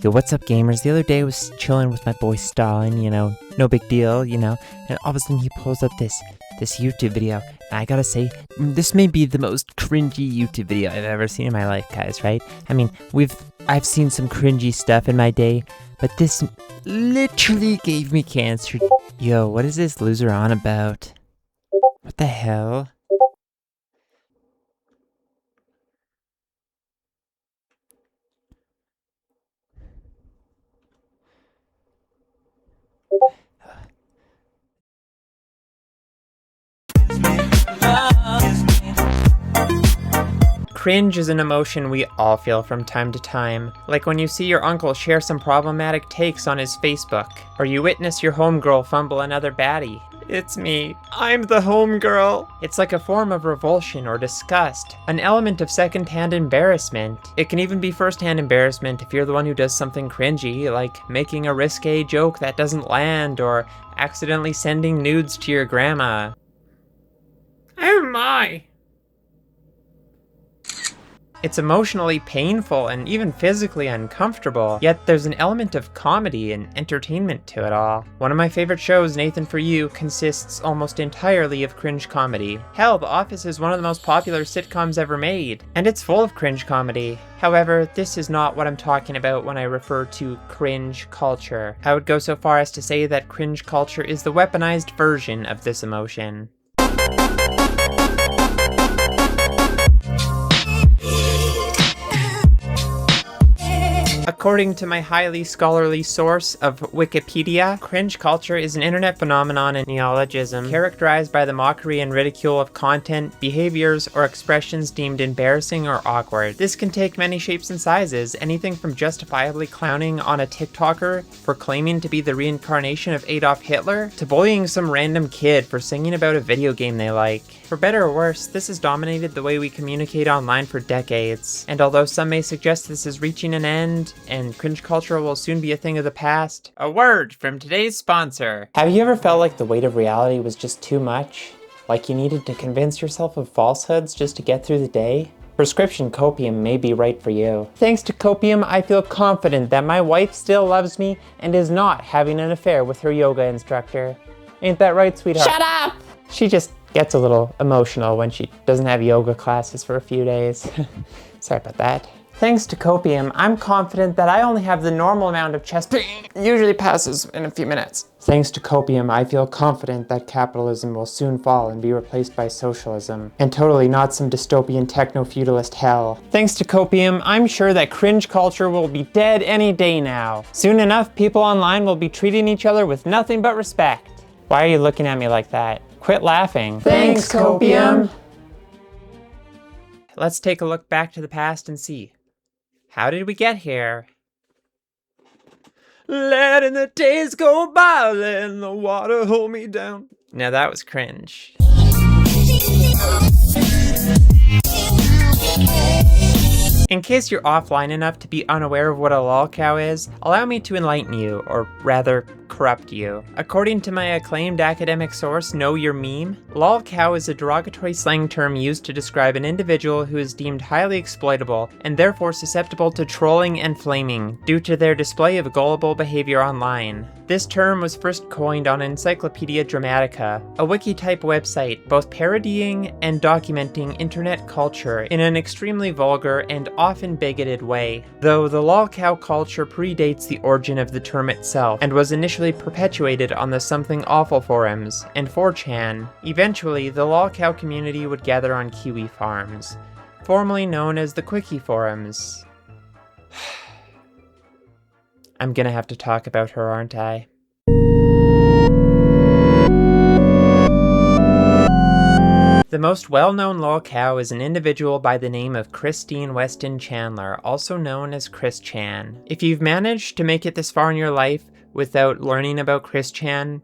Yo, what's up, gamers? The other day I was chilling with my boy Stalin, no big deal, and all of a sudden he pulls up this YouTube video, and I gotta say, this may be the most cringy YouTube video I've ever seen in my life, guys, right? I mean, I've seen some cringy stuff in my day, but this literally gave me cancer. Yo, what is this loser on about? What the hell? Cringe is an emotion we all feel from time to time, like when you see your uncle share some problematic takes on his Facebook, or you witness your homegirl fumble another baddie. It's me. I'm the homegirl. It's like a form of revulsion or disgust, an element of second-hand embarrassment. It can even be first-hand embarrassment if you're the one who does something cringy, like making a risque joke that doesn't land, or accidentally sending nudes to your grandma. Oh my! It's emotionally painful and even physically uncomfortable, yet there's an element of comedy and entertainment to it all. One of my favorite shows, Nathan For You, consists almost entirely of cringe comedy. Hell, The Office is one of the most popular sitcoms ever made, and it's full of cringe comedy. However, this is not what I'm talking about when I refer to cringe culture. I would go so far as to say that cringe culture is the weaponized version of this emotion. According to my highly scholarly source of Wikipedia, cringe culture is an internet phenomenon and neologism characterized by the mockery and ridicule of content, behaviors, or expressions deemed embarrassing or awkward. This can take many shapes and sizes, anything from justifiably clowning on a TikToker for claiming to be the reincarnation of Adolf Hitler, to bullying some random kid for singing about a video game they like. For better or worse, this has dominated the way we communicate online for decades, and although some may suggest this is reaching an end, and cringe culture will soon be a thing of the past, a word from today's sponsor. Have you ever felt like the weight of reality was just too much? Like you needed to convince yourself of falsehoods just to get through the day? Prescription copium may be right for you. Thanks to copium, I feel confident that my wife still loves me and is not having an affair with her yoga instructor. Ain't that right, sweetheart? Shut up! She just gets a little emotional when she doesn't have yoga classes for a few days. Sorry about that. Thanks to copium, I'm confident that I only have the normal amount of chest pain. It usually passes in a few minutes. Thanks to copium, I feel confident that capitalism will soon fall and be replaced by socialism, and totally not some dystopian techno-feudalist hell. Thanks to copium, I'm sure that cringe culture will be dead any day now. Soon enough, people online will be treating each other with nothing but respect. Why are you looking at me like that? Quit laughing. Thanks, copium! Let's take a look back to the past and see. How did we get here? Letting the days go by, letting the water hold me down. Now that was cringe. In case you're offline enough to be unaware of what a lolcow is, allow me to enlighten you, or rather, corrupt you. According to my acclaimed academic source, Know Your Meme, lolcow is a derogatory slang term used to describe an individual who is deemed highly exploitable and therefore susceptible to trolling and flaming due to their display of gullible behavior online. This term was first coined on Encyclopedia Dramatica, a wiki-type website both parodying and documenting internet culture in an extremely vulgar and often bigoted way. Though the lolcow culture predates the origin of the term itself and was initially perpetuated on the Something Awful forums and 4chan, eventually the lolcow community would gather on Kiwi Farms, formerly known as the CWCki Forums. I'm gonna have to talk about her, aren't I? The most well-known lolcow is an individual by the name of Christine Weston Chandler, also known as Chris Chan. If you've managed to make it this far in your life without learning about Chris Chan,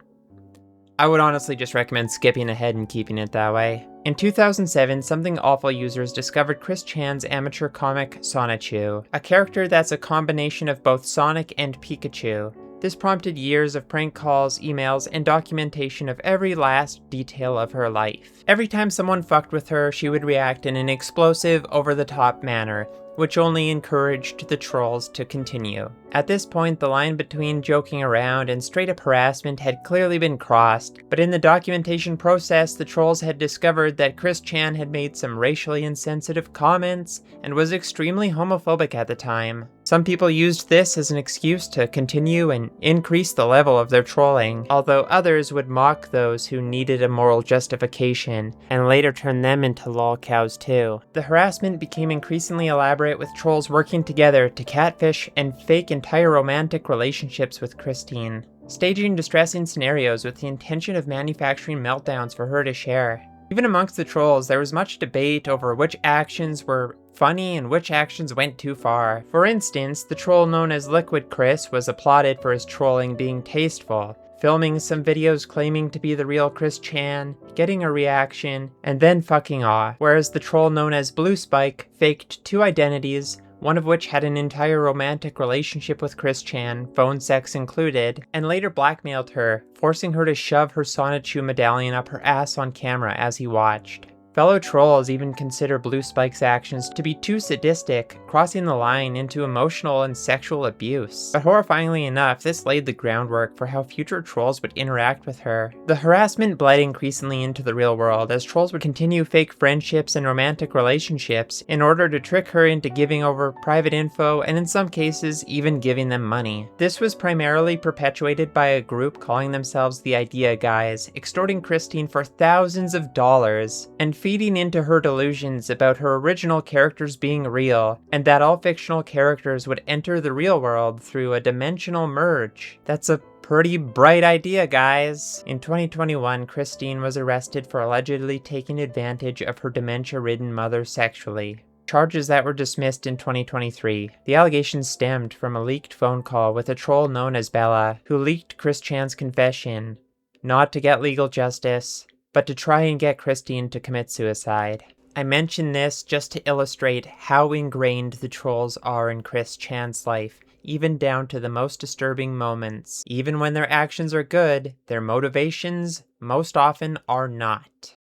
I would honestly just recommend skipping ahead and keeping it that way. In 2007, Something Awful users discovered Chris Chan's amateur comic Sonichu, a character that's a combination of both Sonic and Pikachu. This prompted years of prank calls, emails, and documentation of every last detail of her life. Every time someone fucked with her, she would react in an explosive, over-the-top manner, which only encouraged the trolls to continue. At this point, the line between joking around and straight-up harassment had clearly been crossed, but in the documentation process, the trolls had discovered that Chris Chan had made some racially insensitive comments and was extremely homophobic at the time. Some people used this as an excuse to continue and increase the level of their trolling, although others would mock those who needed a moral justification, and later turn them into lolcows too. The harassment became increasingly elaborate, with trolls working together to catfish and fake entire romantic relationships with Christine, staging distressing scenarios with the intention of manufacturing meltdowns for her to share. Even amongst the trolls, there was much debate over which actions were funny and which actions went too far. For instance, the troll known as Liquid Chris was applauded for his trolling being tasteful, filming some videos claiming to be the real Chris Chan, getting a reaction, and then fucking off, whereas the troll known as Blue Spike faked two identities, one of which had an entire romantic relationship with Chris Chan, phone sex included, and later blackmailed her, forcing her to shove her Sonichu medallion up her ass on camera as he watched. Fellow trolls even consider Blue Spike's actions to be too sadistic, crossing the line into emotional and sexual abuse. But horrifyingly enough, this laid the groundwork for how future trolls would interact with her. The harassment bled increasingly into the real world, as trolls would continue fake friendships and romantic relationships in order to trick her into giving over private info, and in some cases, even giving them money. This was primarily perpetuated by a group calling themselves the Idea Guys, extorting Christine for thousands of dollars, and feeding into her delusions about her original characters being real, and that all fictional characters would enter the real world through a dimensional merge. That's a pretty bright idea, guys. In 2021, Christine was arrested for allegedly taking advantage of her dementia-ridden mother sexually. Charges that were dismissed in 2023. The allegations stemmed from a leaked phone call with a troll known as Bella, who leaked Chris Chan's confession, not to get legal justice, but to try and get Christine to commit suicide. I mention this just to illustrate how ingrained the trolls are in Chris Chan's life, even down to the most disturbing moments. Even when their actions are good, their motivations most often are not.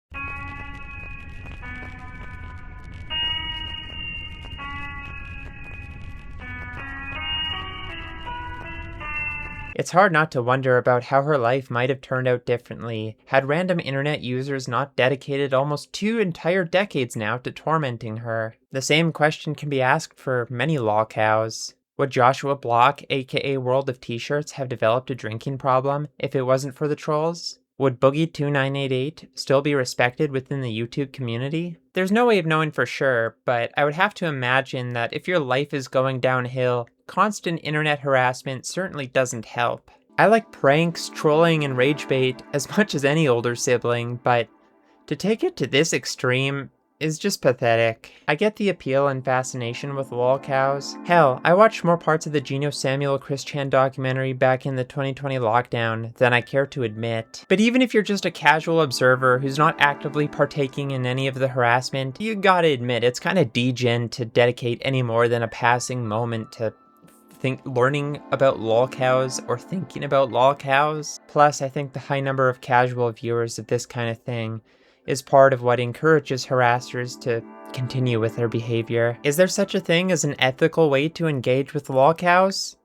It's hard not to wonder about how her life might have turned out differently had random internet users not dedicated almost 2 entire decades now to tormenting her. The same question can be asked for many lolcows. Would Joshua Block, aka World of T-Shirts, have developed a drinking problem if it wasn't for the trolls? Would Boogie2988 still be respected within the YouTube community? There's no way of knowing for sure, but I would have to imagine that if your life is going downhill, constant internet harassment certainly doesn't help. I like pranks, trolling, and rage bait as much as any older sibling, but to take it to this extreme is just pathetic. I get the appeal and fascination with lolcows. Hell, I watched more parts of the Geno Samuel Chris Chan documentary back in the 2020 lockdown than I care to admit. But even if you're just a casual observer who's not actively partaking in any of the harassment, you gotta admit it's kinda degen to dedicate any more than a passing moment to learning about lolcows or thinking about lolcows. Plus, I think the high number of casual viewers of this kind of thing is part of what encourages harassers to continue with their behavior. Is there such a thing as an ethical way to engage with lolcows?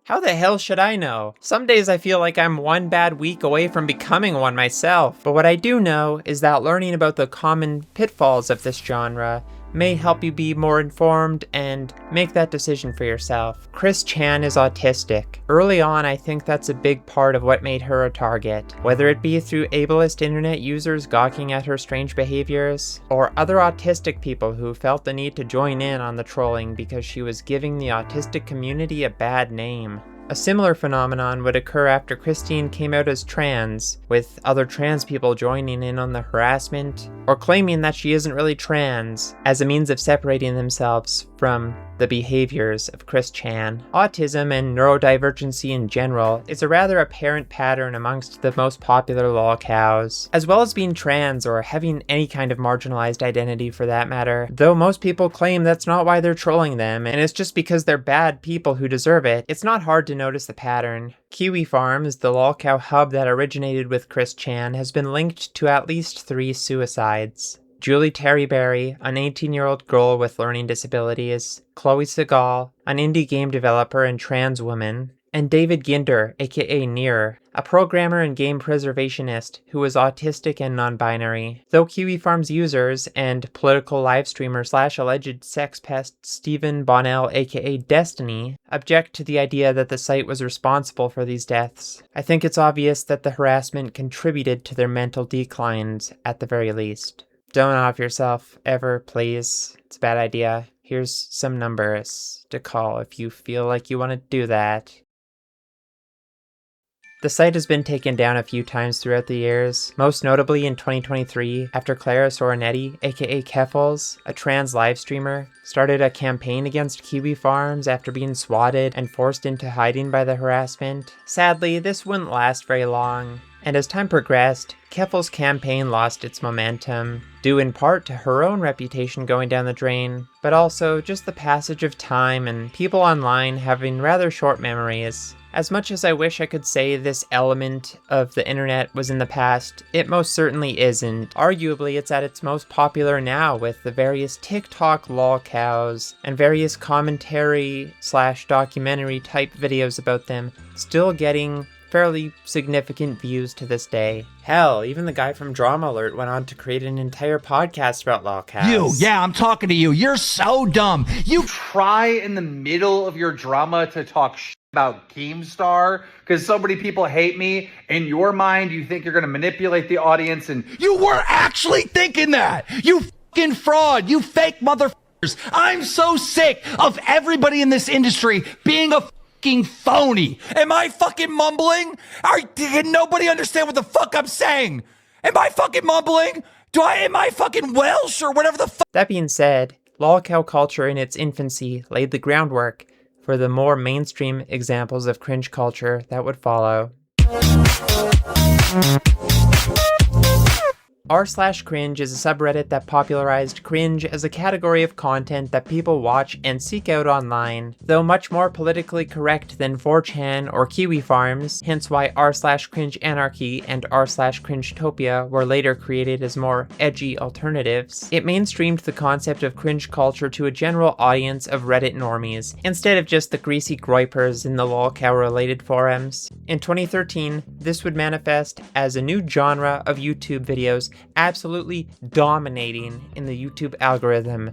How the hell should I know? Some days I feel like I'm one bad week away from becoming one myself. But what I do know is that learning about the common pitfalls of this genre may help you be more informed and make that decision for yourself. Chris Chan is autistic. Early on, I think that's a big part of what made her a target, whether it be through ableist internet users gawking at her strange behaviors, or other autistic people who felt the need to join in on the trolling because she was giving the autistic community a bad name. A similar phenomenon would occur after Christine came out as trans, with other trans people joining in on the harassment, or claiming that she isn't really trans, as a means of separating themselves from the behaviors of Chris Chan. Autism and neurodivergency in general is a rather apparent pattern amongst the most popular lolcows, as well as being trans or having any kind of marginalized identity for that matter, though most people claim that's not why they're trolling them, and it's just because they're bad people who deserve it. It's not hard to notice the pattern. Kiwi Farms, the lolcow hub that originated with Chris Chan, has been linked to at least 3 suicides. Julie Terryberry, an 18-year-old girl with learning disabilities, Chloe Segal, an indie game developer and trans woman, and David Ginder, aka Near, a programmer and game preservationist who is autistic and non-binary. Though Kiwi Farms users and political live streamer / alleged sex pest Stephen Bonnell, aka Destiny, object to the idea that the site was responsible for these deaths, I think it's obvious that the harassment contributed to their mental declines at the very least. Don't off yourself, ever, please. It's a bad idea. Here's some numbers to call if you feel like you want to do that. The site has been taken down a few times throughout the years, most notably in 2023 after Clara Soronetti, aka Keffels, a trans live streamer, started a campaign against Kiwi Farms after being swatted and forced into hiding by the harassment. Sadly, this wouldn't last very long, and as time progressed, Keffels' campaign lost its momentum, due in part to her own reputation going down the drain, but also just the passage of time and people online having rather short memories. As much as I wish I could say this element of the internet was in the past, it most certainly isn't. Arguably, it's at its most popular now with the various TikTok lolcows and various commentary / documentary type videos about them still getting fairly significant views to this day. Hell, even the guy from Drama Alert went on to create an entire podcast about lolcows. Yeah, I'm talking to you. You're so dumb. You try in the middle of your drama to talk about Keemstar because so many people hate me. In your mind, you think you're going to manipulate the audience, and you were actually thinking that. You fucking fraud. You fake motherfuckers. I'm so sick of everybody in this industry being a fucking phony. Am I fucking mumbling? Can nobody understand what the fuck I'm saying? Am I fucking mumbling? Am I fucking Welsh or whatever the fuck? That being said, lolcow culture in its infancy laid the groundwork for the more mainstream examples of cringe culture that would follow. r/cringe is a subreddit that popularized cringe as a category of content that people watch and seek out online, though much more politically correct than 4chan or Kiwi Farms, hence why r/cringe anarchy and r/cringetopia were later created as more edgy alternatives. It mainstreamed the concept of cringe culture to a general audience of Reddit normies, instead of just the greasy groypers in the lolcow-related forums. In 2013, this would manifest as a new genre of YouTube videos absolutely dominating in the YouTube algorithm.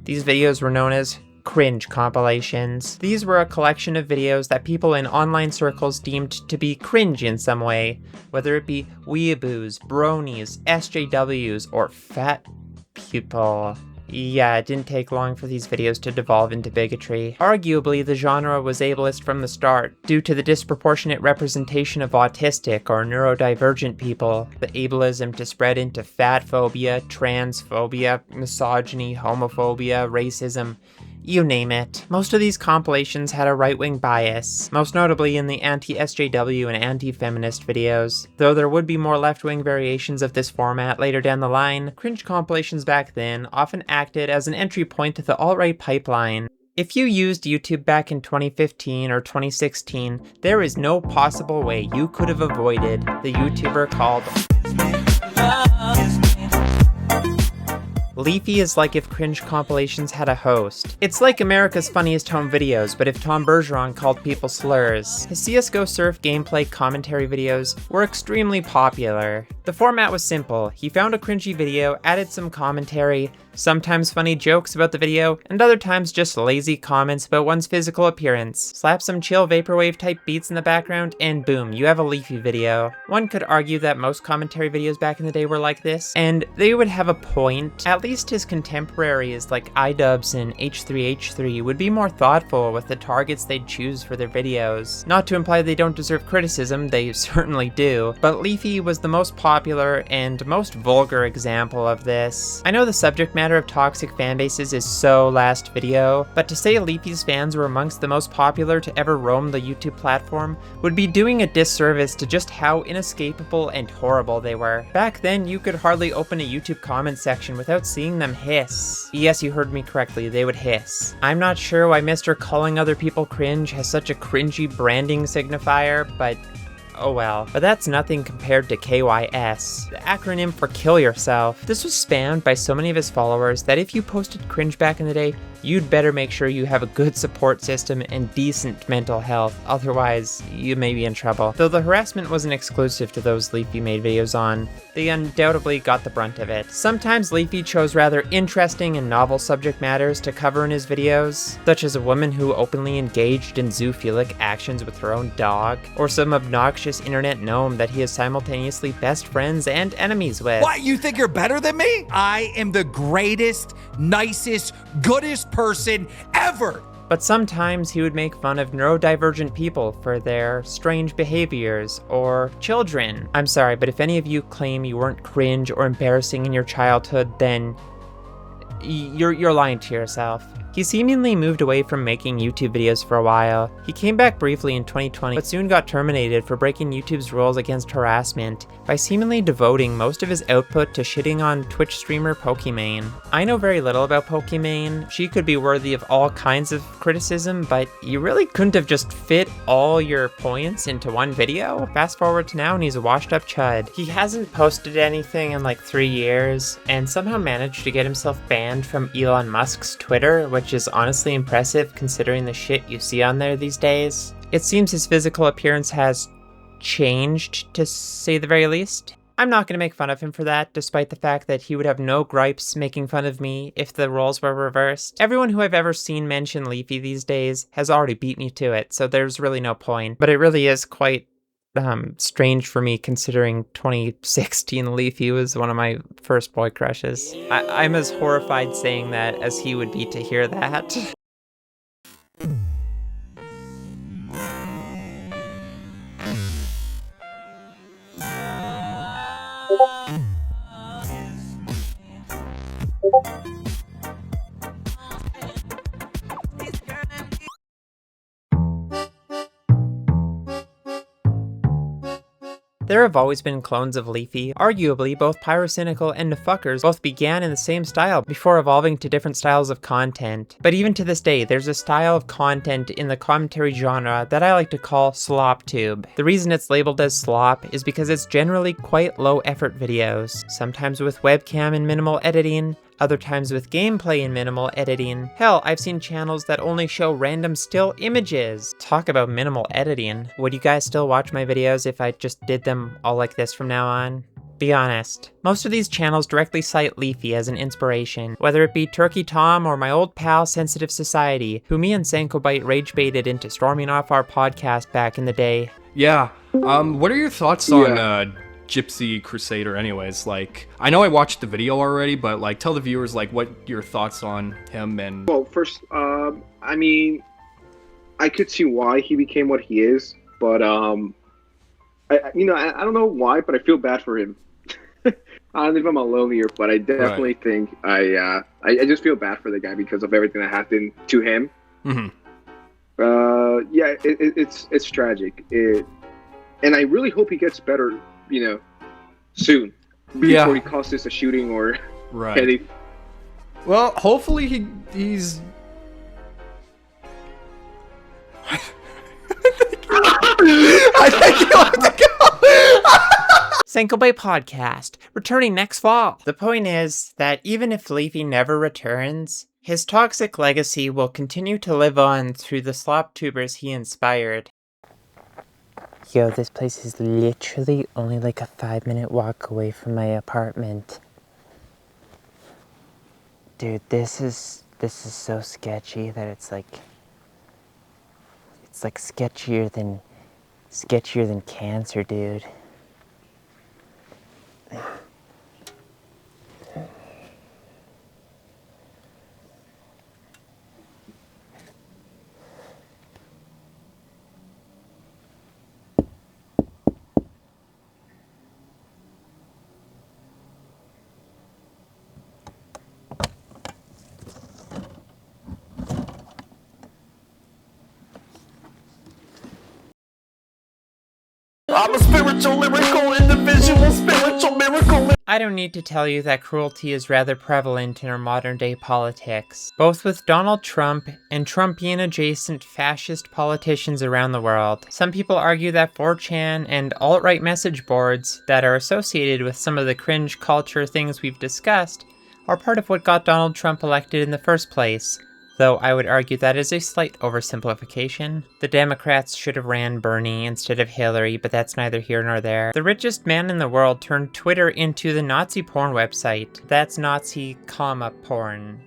These videos were known as cringe compilations. These were a collection of videos that people in online circles deemed to be cringe in some way, whether it be weeaboos, bronies, SJWs, or fat people. Yeah, it didn't take long for these videos to devolve into bigotry. Arguably, the genre was ableist from the start, due to the disproportionate representation of autistic or neurodivergent people, the ableism to spread into fat phobia, transphobia, misogyny, homophobia, racism, you name it. Most of these compilations had a right-wing bias, most notably in the anti-SJW and anti-feminist videos. Though there would be more left-wing variations of this format later down the line, cringe compilations back then often acted as an entry point to the alt-right pipeline. If you used YouTube back in 2015 or 2016, there is no possible way you could have avoided the YouTuber called Leafy is like if cringe compilations had a host. It's like America's Funniest Home Videos, but if Tom Bergeron called people slurs. His CSGO Surf gameplay commentary videos were extremely popular. The format was simple. He found a cringy video, added some commentary, sometimes funny jokes about the video, and other times just lazy comments about one's physical appearance. Slap some chill vaporwave type beats in the background, and boom, you have a Leafy video. One could argue that most commentary videos back in the day were like this, and they would have a point. At least his contemporaries like iDubbbz and H3H3 would be more thoughtful with the targets they'd choose for their videos. Not to imply they don't deserve criticism, they certainly do, but Leafy was the most popular and most vulgar example of this. I know the subject matter of toxic fanbases is so last video, but to say Leafy's fans were amongst the most popular to ever roam the YouTube platform would be doing a disservice to just how inescapable and horrible they were. Back then, you could hardly open a YouTube comment section without seeing them hiss. Yes, you heard me correctly, they would hiss. I'm not sure why Mr. calling other people cringe has such a cringy branding signifier, but Oh well. But that's nothing compared to KYS, the acronym for Kill Yourself. This was spammed by so many of his followers that if you posted cringe back in the day, you'd better make sure you have a good support system and decent mental health, otherwise you may be in trouble. Though the harassment wasn't exclusive to those Leafy made videos on, they undoubtedly got the brunt of it. Sometimes Leafy chose rather interesting and novel subject matters to cover in his videos, such as a woman who openly engaged in zoophilic actions with her own dog, or some obnoxious internet gnome that he is simultaneously best friends and enemies with. What, you think you're better than me? I am the greatest, nicest, goodest person ever! But sometimes he would make fun of neurodivergent people for their strange behaviors, or children. I'm sorry, but if any of you claim you weren't cringe or embarrassing in your childhood, then you're lying to yourself. He seemingly moved away from making YouTube videos for a while. He came back briefly in 2020, but soon got terminated for breaking YouTube's rules against harassment by seemingly devoting most of his output to shitting on Twitch streamer Pokimane. I know very little about Pokimane. She could be worthy of all kinds of criticism, but you really couldn't have just fit all your points into one video? Fast forward to now and he's a washed up chud. He hasn't posted anything in like 3 years, and somehow managed to get himself banned from Elon Musk's Twitter, which is honestly impressive considering the shit you see on there these days. It seems his physical appearance has changed, to say the very least. I'm not going to make fun of him for that, despite the fact that he would have no gripes making fun of me if the roles were reversed. Everyone who I've ever seen mention Leafy these days has already beat me to it, so there's really no point. But it really is quite strange for me considering 2016 Leafy was one of my first boy crushes. I'm as horrified saying that as he would be to hear that. There have always been clones of Leafy. Arguably, both Pyrocynical and Nefuckers both began in the same style before evolving to different styles of content. But even to this day, there's a style of content in the commentary genre that I like to call SlopTube. The reason it's labeled as slop is because it's generally quite low effort videos, sometimes with webcam and minimal editing, other times with gameplay and minimal editing. Hell, I've seen channels that only show random still images. Talk about minimal editing. Would you guys still watch my videos if I just did them all like this from now on? Be honest. Most of these channels directly cite Leafy as an inspiration, whether it be Turkey Tom or my old pal Sensitive Society, who me and Sankobite rage baited into storming off our podcast back in the day. Yeah, what are your thoughts on Gypsy Crusader anyways? Like, I know I watched the video already, but like, tell the viewers like what your thoughts on him. And well, first, I mean, I could see why he became what he is, but I don't know why, but I feel bad for him. I don't know if I'm alone here, but I definitely think I just feel bad for the guy because of everything that happened to him. Mm-hmm. Yeah, it's tragic. And I really hope he gets better, soon, before he causes a shooting or anything. Well, hopefully he's. I think you have to go. Sankobite Podcast, returning next fall. The point is that even if Leafy never returns, his toxic legacy will continue to live on through the slop tubers he inspired. Yo, this place is literally only like a 5-minute walk away from my apartment. Dude, this is so sketchy that it's like sketchier than cancer, dude. I'm a spiritual, lyrical, individual, spiritual miracle. I don't need to tell you that cruelty is rather prevalent in our modern-day politics, both with Donald Trump and Trumpian-adjacent fascist politicians around the world. Some people argue that 4chan and alt-right message boards that are associated with some of the cringe culture things we've discussed are part of what got Donald Trump elected in the first place, though I would argue that is a slight oversimplification. The Democrats should have ran Bernie instead of Hillary, but that's neither here nor there. The richest man in the world turned Twitter into the Nazi porn website. That's Nazi, porn.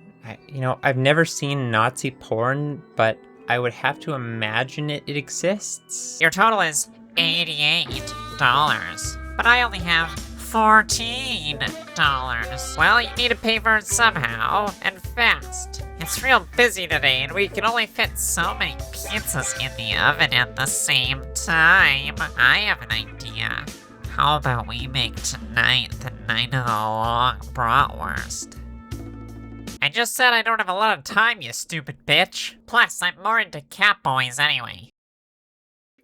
I've never seen Nazi porn, but I would have to imagine it exists. Your total is $88, but I only have $14. Well, you need to pay for it somehow, and fast. It's real busy today, and we can only fit so many pizzas in the oven at the same time. I have an idea. How about we make tonight the night of the long bratwurst? I just said I don't have a lot of time, you stupid bitch. Plus, I'm more into cat boys anyway.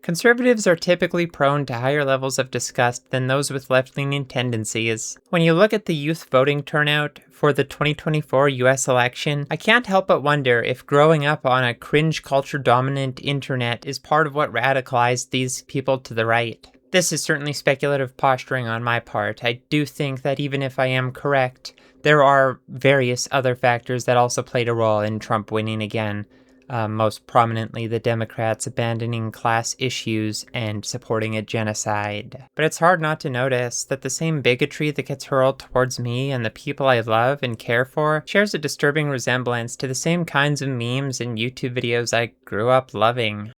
Conservatives are typically prone to higher levels of disgust than those with left-leaning tendencies. When you look at the youth voting turnout for the 2024 US election, I can't help but wonder if growing up on a cringe culture-dominant internet is part of what radicalized these people to the right. This is certainly speculative posturing on my part. I do think that even if I am correct, there are various other factors that also played a role in Trump winning again. Most prominently, the Democrats abandoning class issues and supporting a genocide. But it's hard not to notice that the same bigotry that gets hurled towards me and the people I love and care for shares a disturbing resemblance to the same kinds of memes and YouTube videos I grew up loving.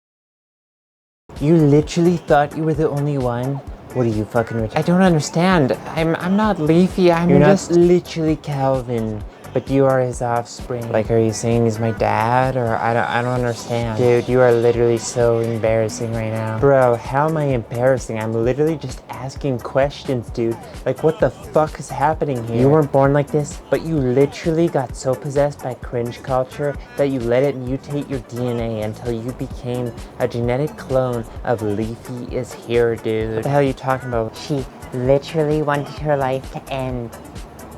You literally thought you were the only one? What are you, fucking rich? I don't understand. I'm not Leafy, You're not literally Calvin, but you are his offspring. Like, are you saying he's my dad, or I don't understand? Dude, you are literally so embarrassing right now. Bro, how am I embarrassing? I'm literally just asking questions, dude. Like, what the fuck is happening here? You weren't born like this, but you literally got so possessed by cringe culture that you let it mutate your DNA until you became a genetic clone of LeafyIsHere, dude. What the hell are you talking about? She literally wanted her life to end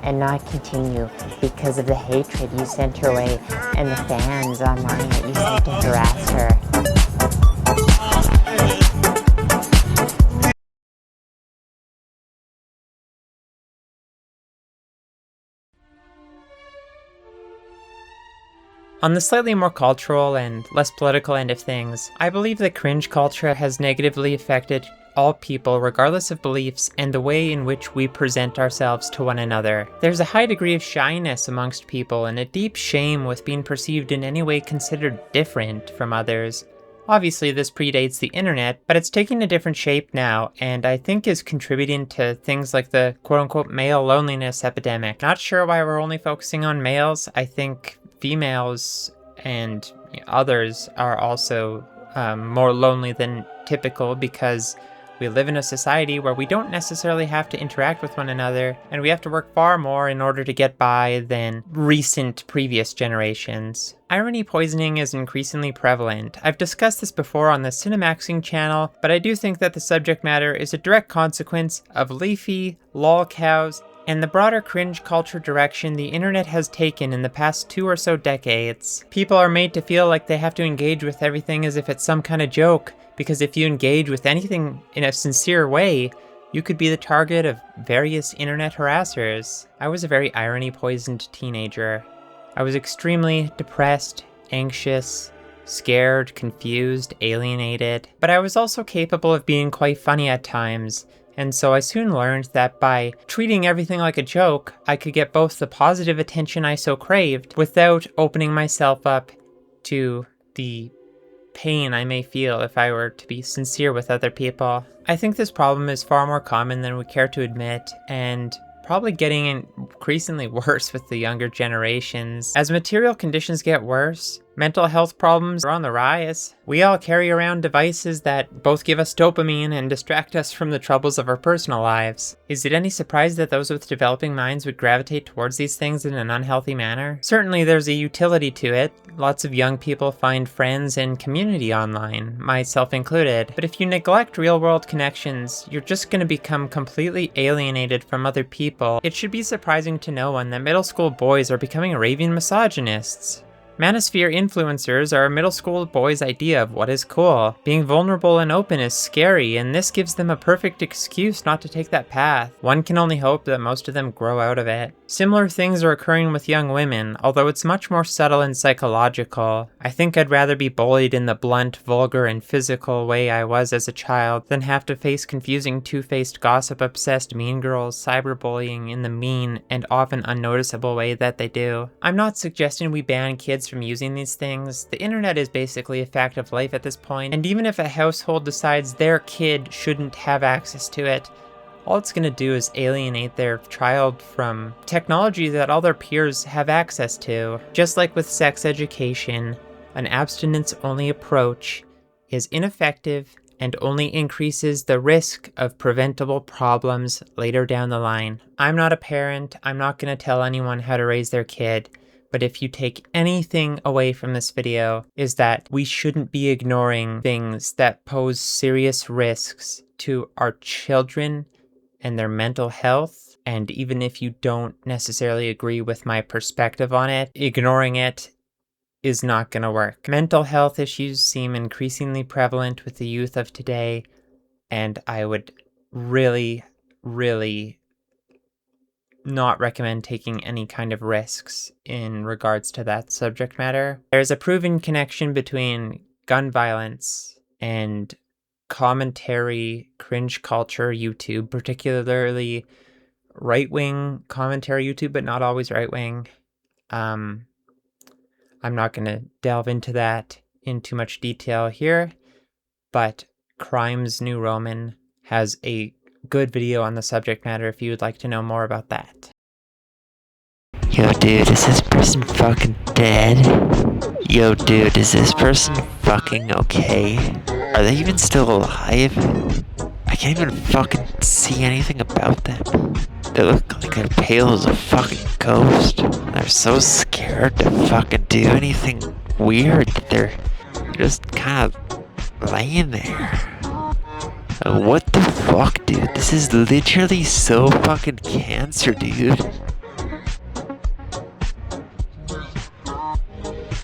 and not continue because of the hatred you sent her way and the fans online that you sent to harass her. On the slightly more cultural and less political end of things, I believe that cringe culture has negatively affected all people regardless of beliefs and the way in which we present ourselves to one another. There's a high degree of shyness amongst people and a deep shame with being perceived in any way considered different from others. Obviously this predates the internet, but it's taking a different shape now, and I think is contributing to things like the quote-unquote male loneliness epidemic. Not sure why we're only focusing on males. I think females and others are also more lonely than typical because we live in a society where we don't necessarily have to interact with one another, and we have to work far more in order to get by than previous generations. Irony poisoning is increasingly prevalent. I've discussed this before on the Cinemaxing channel, but I do think that the subject matter is a direct consequence of leafy, lolcows, and the broader cringe culture direction the internet has taken in the past 2 or so decades. People are made to feel like they have to engage with everything as if it's some kind of joke, because if you engage with anything in a sincere way, you could be the target of various internet harassers. I was a very irony-poisoned teenager. I was extremely depressed, anxious, scared, confused, alienated, but I was also capable of being quite funny at times. And so I soon learned that by treating everything like a joke, I could get both the positive attention I so craved without opening myself up to the pain I may feel if I were to be sincere with other people. I think this problem is far more common than we care to admit, and probably getting increasingly worse with the younger generations. As material conditions get worse, Mental health problems are on the rise. We all carry around devices that both give us dopamine and distract us from the troubles of our personal lives. Is it any surprise that those with developing minds would gravitate towards these things in an unhealthy manner? Certainly there's a utility to it. Lots of young people find friends and community online, myself included. But if you neglect real-world connections, you're just going to become completely alienated from other people. It should be surprising to no one that middle school boys are becoming raving misogynists. Manosphere influencers are a middle school boy's idea of what is cool. Being vulnerable and open is scary, and this gives them a perfect excuse not to take that path. One can only hope that most of them grow out of it. Similar things are occurring with young women, although it's much more subtle and psychological. I think I'd rather be bullied in the blunt, vulgar, and physical way I was as a child than have to face confusing two-faced gossip-obsessed mean girls cyberbullying in the mean and often unnoticeable way that they do. I'm not suggesting we ban kids from using these things. The internet is basically a fact of life at this point, and even if a household decides their kid shouldn't have access to it, all it's going to do is alienate their child from technology that all their peers have access to. Just like with sex education, an abstinence-only approach is ineffective and only increases the risk of preventable problems later down the line. I'm not a parent. I'm not going to tell anyone how to raise their kid. But if you take anything away from this video, is that we shouldn't be ignoring things that pose serious risks to our children and their mental health. And even if you don't necessarily agree with my perspective on it, ignoring it is not going to work. Mental health issues seem increasingly prevalent with the youth of today, and I would really, really not recommend taking any kind of risks in regards to that subject matter. There's a proven connection between gun violence and commentary, cringe culture YouTube, particularly right-wing commentary YouTube, but not always right-wing. I'm not going to delve into that in too much detail here, but Crimes New Roman has a good video on the subject matter if you would like to know more about that. Yo, dude, is this person fucking dead? Yo, dude, is this person fucking okay? Are they even still alive? I can't even fucking see anything about them. They look like they're pale as a fucking ghost. They're so scared to fucking do anything weird that they're just kind of laying there. What the fuck, dude? This is literally so fucking cancer, dude.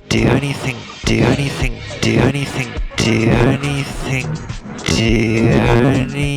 Do anything, do anything, do anything, do anything, do anything,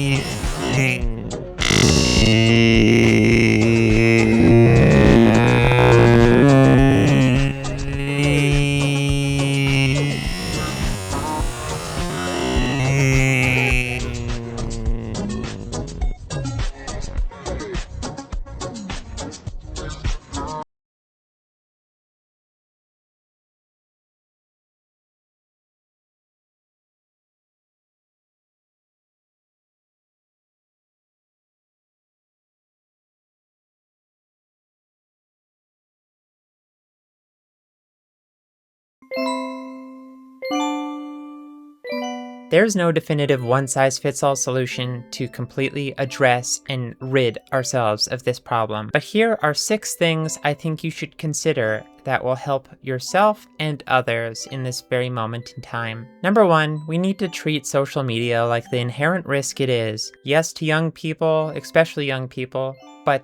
There's no definitive one-size-fits-all solution to completely address and rid ourselves of this problem, but here are 6 things I think you should consider that will help yourself and others in this very moment in time. Number 1, we need to treat social media like the inherent risk it is. Yes, to young people, especially young people, but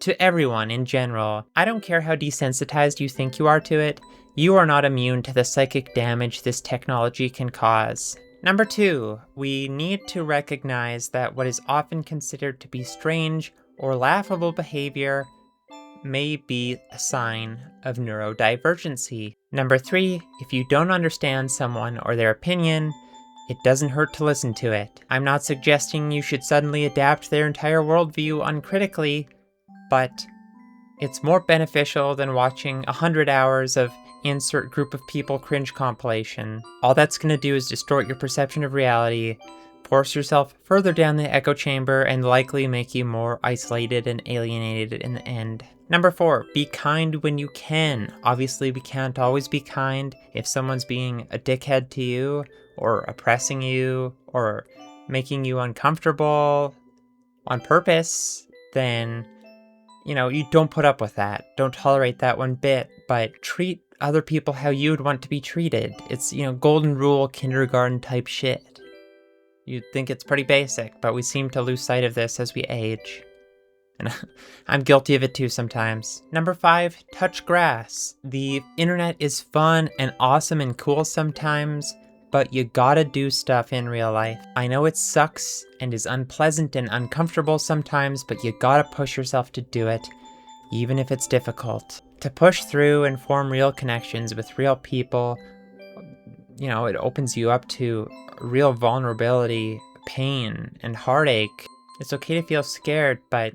to everyone in general. I don't care how desensitized you think you are to it, you are not immune to the psychic damage this technology can cause. Number 2, we need to recognize that what is often considered to be strange or laughable behavior may be a sign of neurodivergency. Number 3, if you don't understand someone or their opinion, it doesn't hurt to listen to it. I'm not suggesting you should suddenly adapt their entire worldview uncritically, but it's more beneficial than watching 100 hours of insert group of people cringe compilation. All that's gonna do is distort your perception of reality, force yourself further down the echo chamber, and likely make you more isolated and alienated in the end. Number 4, be kind when you can. Obviously, we can't always be kind. If someone's being a dickhead to you, or oppressing you, or making you uncomfortable on purpose, then, you know, you don't put up with that. Don't tolerate that one bit, but treat other people how you would want to be treated. It's, you know, golden rule, kindergarten type shit. You'd think it's pretty basic, but we seem to lose sight of this as we age. And I'm guilty of it too sometimes. Number 5, touch grass. The internet is fun and awesome and cool sometimes, but you gotta do stuff in real life. I know it sucks and is unpleasant and uncomfortable sometimes, but you gotta push yourself to do it, even if it's difficult. To push through and form real connections with real people, you know, it opens you up to real vulnerability, pain, and heartache. It's okay to feel scared, but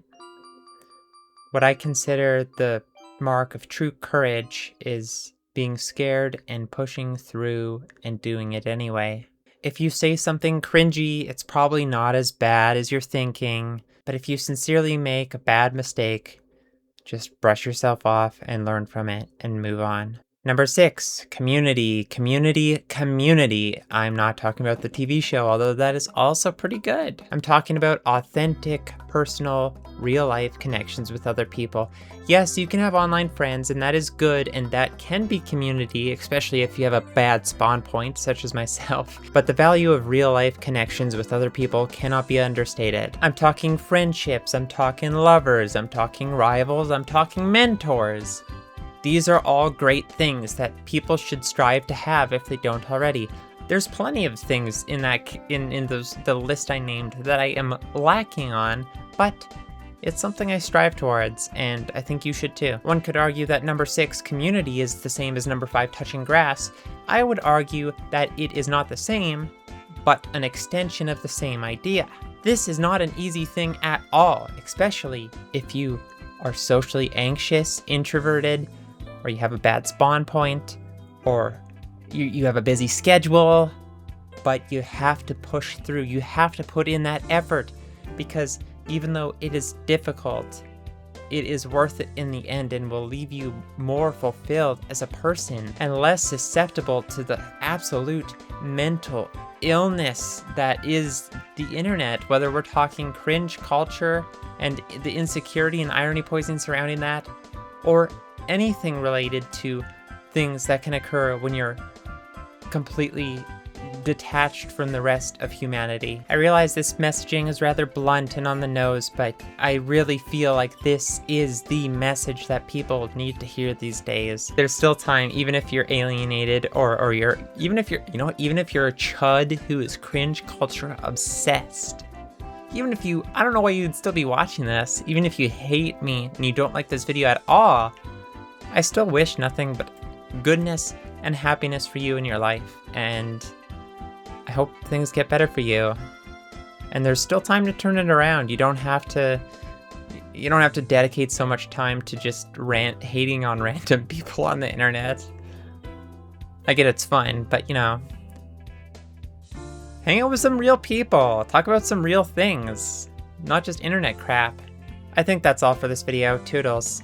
what I consider the mark of true courage is being scared and pushing through and doing it anyway. If you say something cringy, it's probably not as bad as you're thinking, but if you sincerely make a bad mistake, just brush yourself off and learn from it and move on. Number 6, community, community, community. I'm not talking about the TV show, although that is also pretty good. I'm talking about authentic, personal, real-life connections with other people. Yes, you can have online friends, and that is good, and that can be community, especially if you have a bad spawn point, such as myself. But the value of real-life connections with other people cannot be understated. I'm talking friendships, I'm talking lovers, I'm talking rivals, I'm talking mentors. These are all great things that people should strive to have if they don't already. There's plenty of things in the list I named that I am lacking on, but it's something I strive towards, and I think you should too. One could argue that number 6, community, is the same as number 5, touching grass. I would argue that it is not the same, but an extension of the same idea. This is not an easy thing at all, especially if you are socially anxious, introverted, or you have a bad spawn point, or you have a busy schedule, but you have to push through. You have to put in that effort, because even though it is difficult, it is worth it in the end and will leave you more fulfilled as a person and less susceptible to the absolute mental illness that is the internet, whether we're talking cringe culture and the insecurity and irony poisoning surrounding that, or anything related to things that can occur when you're completely detached from the rest of humanity. I realize this messaging is rather blunt and on the nose, but I really feel like this is the message that people need to hear these days. There's still time, even if you're alienated, or even if you're a chud who is cringe culture obsessed. Even if you, I don't know why you'd still be watching this, even if you hate me and you don't like this video at all, I still wish nothing but goodness and happiness for you in your life, and I hope things get better for you. And there's still time to turn it around. You don't have to dedicate so much time to just hating on random people on the internet. I get it's fun, but you know, hang out with some real people. Talk about some real things, not just internet crap. I think that's all for this video. Toodles.